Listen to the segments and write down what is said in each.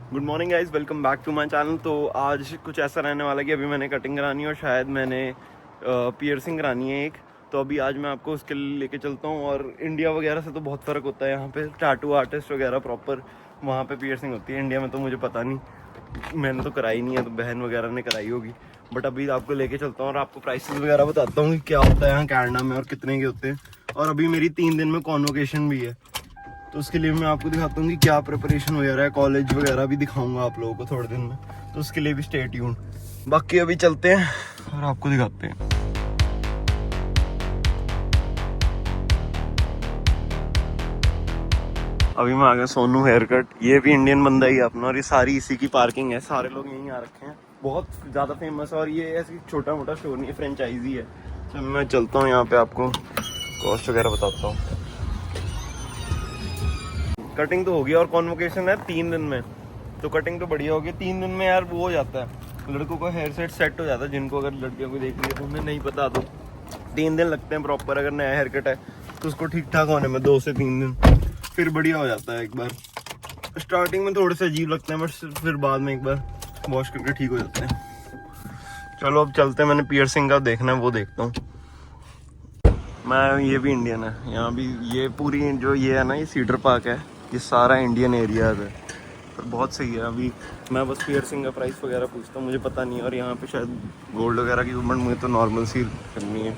Good morning guys, welcome back to my channel. तो आज कुछ ऐसा रहने वाला कि अभी मैंने कटिंग करानी है और शायद मैंने पियर्सिंग करानी है एक। तो अभी आज मैं आपको उसके लिए लेके चलता हूँ। और इंडिया वगैरह से तो बहुत फ़र्क होता है यहाँ पे। टैटू आर्टिस्ट वगैरह प्रॉपर वहाँ पे पियर्सिंग होती है। इंडिया में तो मुझे पता नहीं, मैंने तो कराई नहीं है, तो बहन वगैरह ने कराई होगी। बट अभी आपको लेके चलता हूँ और आपको प्राइसेस वगैरह बताता हूँ कि क्या होता है यहाँ कनाडा में और कितने के होते हैं। और अभी मेरी 3 दिन में कॉन्वोकेशन भी है, तो उसके लिए मैं आपको दिखाता हूँ कि क्या प्रिपरेशन हो रहा है। कॉलेज वगैरह भी दिखाऊंगा आप लोगों को थोड़े दिन में, तो उसके लिए भी स्टे ट्यून्ड। बाकी अभी चलते हैं और आपको दिखाते हैं। अभी मैं आ गया सोनू हेयर कट। ये भी इंडियन बंदा ही है अपना, और ये सारी इसी की पार्किंग है। सारे लोग यहीं आ रखे हैं, बहुत ज़्यादा फेमस है। और ये ऐसी छोटा मोटा स्टोर नहीं है, फ्रेंचाइजी है। तो मैं चलता हूँ यहाँ पे, आपको कॉस्ट वगैरह बताता हूँ। कटिंग तो होगी और कॉन्वोकेशन है 3 दिन में, तो कटिंग तो बढ़िया होगी। 3 दिन में यार वो हो जाता है, लड़कों का हेयर सेट हो जाता है। जिनको अगर लड़कियों को देख लिया तो उन्हें नहीं पता, तो 3 दिन लगते हैं प्रॉपर। अगर नया हेयर कट है तो उसको ठीक ठाक होने में 2 से 3 दिन, फिर बढ़िया हो जाता है। एक बार स्टार्टिंग में थोड़े से अजीब लगते हैं, बट फिर बाद में एक बार वॉश करके ठीक हो जाते हैं। चलो अब चलते हैं, मैंने पियर्सिंग का देखना है वो देखता हूँ मैं। ये भी इंडियन है यहाँ भी। ये पूरी जो ये है ना, ये सीडर पार्क है, ये सारा इंडियन एरिया है। पर बहुत सही है। अभी मैं बस पियर्सिंग का प्राइस वगैरह पूछता हूँ, मुझे पता नहीं। और यहाँ पे शायद गोल्ड वगैरह की पेमेंट, मुझे तो नॉर्मल सी करनी है।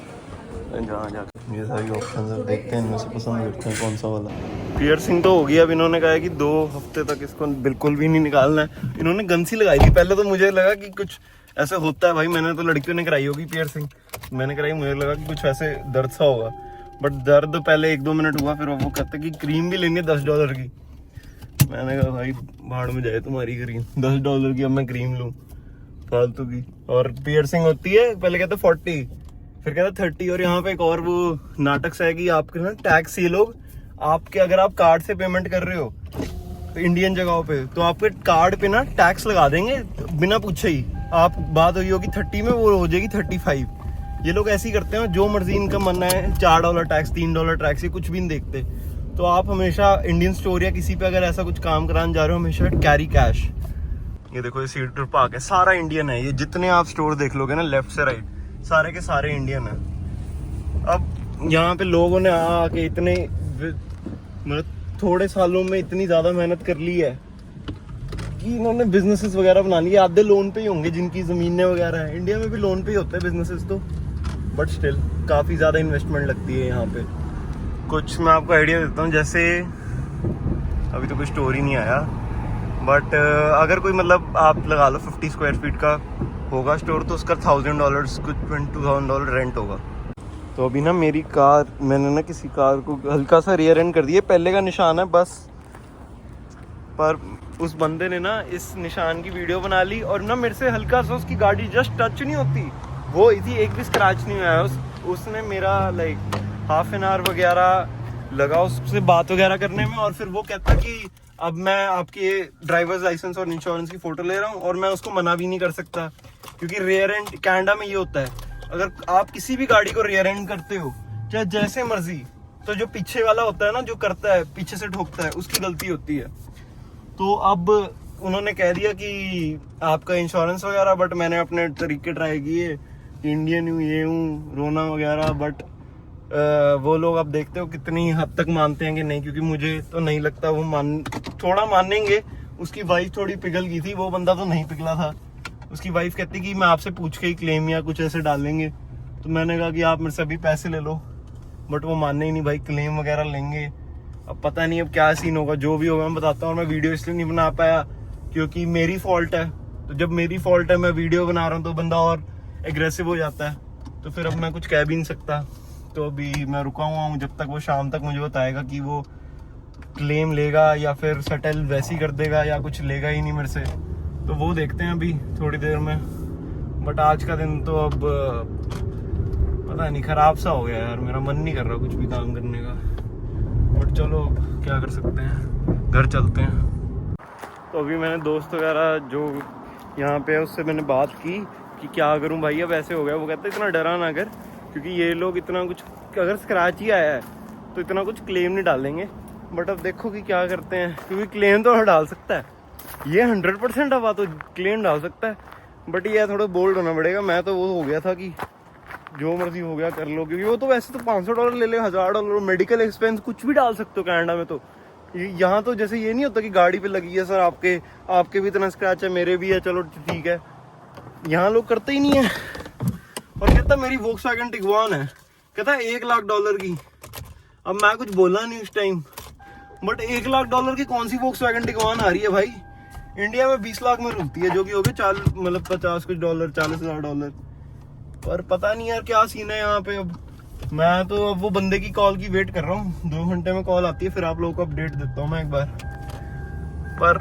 जहाँ जाकर ये सारी ऑप्शन है, देखते हैं इनमें से पसंद करते हैं कौन सा वाला। पियर्सिंग तो हो गई। अब इन्होंने कहा है कि 2 हफ्ते तक इसको बिल्कुल भी नहीं निकालना है। इन्होंने गन सी लगाई थी पहले, तो मुझे लगा कि कुछ ऐसे होता है भाई। मैंने तो लड़कियों ने कराई होगी पियर्सिंग, मैंने कराई, मुझे लगा कि कुछ ऐसे दर्द सा होगा। बट दर्द पहले 1-2 मिनट हुआ, फिर वो कहते कि क्रीम भी लेनी है $10 की। मैंने कहा भाई भाड़ में जाए तुम्हारी क्रीम, $10 की अब मैं क्रीम लूँ फालतू की। और पियर्सिंग होती है, पहले कहते 40, फिर कहते 30। और यहाँ पे एक और वो नाटक सा है कि आपके ना टैक्स, ये लोग आपके, अगर आप कार्ड से पेमेंट कर रहे हो इंडियन जगहों पे, तो आपके कार्ड पे ना टैक्स लगा देंगे बिना पूछे ही। आप बात हुई होगी 30 में, वो हो जाएगी 35। ये लोग ऐसे ही करते हैं, जो मर्जी इनका मानना है। $4 टैक्स, $3 टैक्स, ये कुछ भी नहीं देखते। तो आप हमेशा इंडियन स्टोर या किसी पे अगर ऐसा कुछ काम कराने जा रहे हो, हमेशा कैरी कैश। ये देखो, ये सीडर पार्क है, सारा इंडियन है। ये जितने आप स्टोर देख लोगे ना लेफ्ट से राइट, सारे के सारे इंडियन है। अब यहाँ पे लोगों ने आके इतने, मतलब थोड़े सालों में इतनी ज्यादा मेहनत कर ली है कि इन्होंने बिजनेसेस वगैरह बना लिए। आधे लोन पे ही होंगे जिनकी जमीनें वगैरह हैं। इंडिया में भी लोन पे ही होते हैं बिजनेसेस तो, बट स्टिल काफी ज्यादा इन्वेस्टमेंट लगती है यहाँ पे। कुछ मैं आपको आइडिया देता हूँ, जैसे अभी तो कोई स्टोर ही नहीं आया, बट अगर कोई, मतलब आप लगा लो 50 स्क्वायर फीट का होगा स्टोर, तो उसका $1000 कुछ $22,000 रेंट होगा। तो अभी ना मेरी कार, मैंने ना किसी कार को हल्का सा रियर एंड कर दिया। पहले का निशान है बस, पर उस बंदे ने ना इस निशान की वीडियो बना ली, और ना मेरे से हल्का सा उसकी गाड़ी जस्ट टच नहीं होती, वो हुई थी, एक भी स्क्रैच नहीं हुआ है। उसने मेरा लाइक हाफ एन आवर वगैरह लगा उससे बात वगैरह करने में। और फिर वो कहता कि अब मैं आपके ड्राइवर्स लाइसेंस और इंश्योरेंस की फ़ोटो ले रहा हूँ, और मैं उसको मना भी नहीं कर सकता, क्योंकि रियर एंड कनाडा में ये होता है, अगर आप किसी भी गाड़ी को रियर एंड करते हो चाहे जैसे मर्जी, तो जो पीछे वाला होता है ना, जो करता है पीछे से ठोकता है, उसकी गलती होती है। तो अब उन्होंने कह दिया कि आपका इंश्योरेंस वगैरह, बट मैंने अपने तरीके ट्राई किए, इंडियन हूँ, ये हूँ, रोना वगैरह। बट वो लोग अब देखते हो कितनी हद तक मानते हैं कि नहीं, क्योंकि मुझे तो नहीं लगता वो थोड़ा मानेंगे। उसकी वाइफ थोड़ी पिघल गई थी, वो बंदा तो नहीं पिघला था। उसकी वाइफ कहती कि मैं आपसे पूछ के ही क्लेम या कुछ ऐसे डालेंगे। तो मैंने कहा कि आप मेरे से अभी पैसे ले लो, बट वो मानने ही नहीं भाई, क्लेम वगैरह लेंगे। अब पता नहीं अब क्या सीन होगा, जो भी होगा मैं बताता हूँ। और मैं वीडियो इसलिए नहीं बना पाया क्योंकि मेरी फॉल्ट है। तो जब मेरी फॉल्ट है, मैं वीडियो बना रहा हूँ, तो बंदा और एग्रेसिव हो जाता है, तो फिर अब मैं कुछ कह भी नहीं सकता। तो अभी मैं रुका हुआ हूँ, जब तक वो शाम तक मुझे बताएगा कि वो क्लेम लेगा या फिर सेटल वैसे ही कर देगा या कुछ लेगा ही नहीं मेरे से, तो वो देखते हैं अभी थोड़ी देर में। बट आज का दिन तो अब पता नहीं, खराब सा हो गया यार, मेरा मन नहीं कर रहा कुछ भी काम करने का। बट चलो क्या कर सकते हैं, घर चलते हैं। तो अभी मैंने दोस्त वगैरह जो यहाँ पे है उससे मैंने बात की कि क्या करूँ भाई, अब ऐसे हो गया। वो कहते इतना डरा ना कर, क्योंकि ये लोग इतना कुछ, अगर स्क्रैच ही आया है तो इतना कुछ क्लेम नहीं डालेंगे। बट अब देखो कि क्या करते हैं, क्योंकि क्लेम तो डाल सकता है, ये 100% हवा तो क्लेम डाल सकता है, बट ये थोड़ा बोल्ड होना पड़ेगा। मैं तो वो हो गया था कि जो मर्जी हो गया कर लो, क्योंकि वो तो वैसे तो $500 ले ले, $1000 मेडिकल एक्सपेंस कुछ भी डाल सकते हो कनाडा में। तो यहाँ तो जैसे ये नहीं होता कि गाड़ी पे लगी है सर आपके भी इतना स्क्रैच है, मेरे भी है, चलो ठीक है। यहाँ लोग करते ही नहीं है। और कहता मेरी वोक्सवैगन टिगवान है, कहता है $1,00,000 की। अब मैं कुछ बोला नहीं उस टाइम, बट $1,00,000 की कौन सी वोक्सवैगन टिगवान आ रही है भाई। इंडिया में 20 लाख में रुकती है, जो कि हो गए 50 कुछ डॉलर, $40,000। पर पता नहीं यार क्या सीन है यहाँ पे। अब मैं तो अब वो बंदे की कॉल की वेट कर रहा हूँ, 2 घंटे में कॉल आती है, फिर आप लोगों को अपडेट देता हूँ मैं एक बार। पर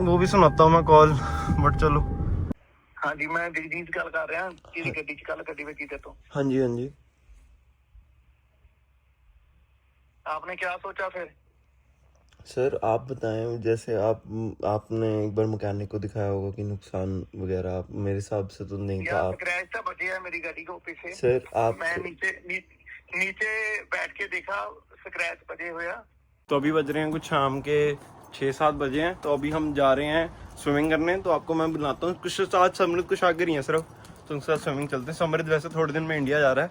वो भी सुनाता हूँ मैं कॉल, बट चलो। हाँ जी, मैं दिलजीत गल कर रहा तेरी गड्डी च कल गड्डी बची तेरे तो। हाँ जी, हाँ जी। आपने क्या सोचा फिर? सर आप बताएं, जैसे आपने एक बार मैकेनिक को दिखाया होगा कि नुकसान वगैरह, आप मेरे हिसाब से तो नहीं था। यार स्क्रैच तो बचे है मेरी गाड़ी को पीछे। सर आप मैं नीचे बैठ के देखा, स्क्रैच बचे हुए हैं। तो अभी बज रहे हैं कुछ शाम के 6-7 बजे हैं, तो अभी हम जा रहे हैं स्विमिंग करने। तो आपको मैं बुलाता हूँ, कुछ साथ समृद्ध कुछ आगे ही है सिर्फ, तो उनके साथ स्विमिंग चलते हैं। समृद्ध वैसे थोड़े दिन में इंडिया जा रहा है,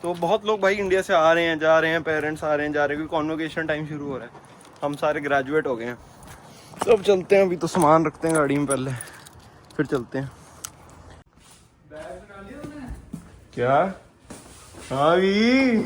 तो बहुत लोग भाई इंडिया से आ रहे हैं, जा रहे हैं, पेरेंट्स आ रहे हैं, जा रहे हैं, क्योंकि कॉन्वोकेशन टाइम शुरू हो रहा है। हम सारे ग्रेजुएट हो गए हैं, तो अब चलते हैं। अभी तो सामान रखते हैं गाड़ी में पहले, फिर चलते हैं। क्या? हाँ भी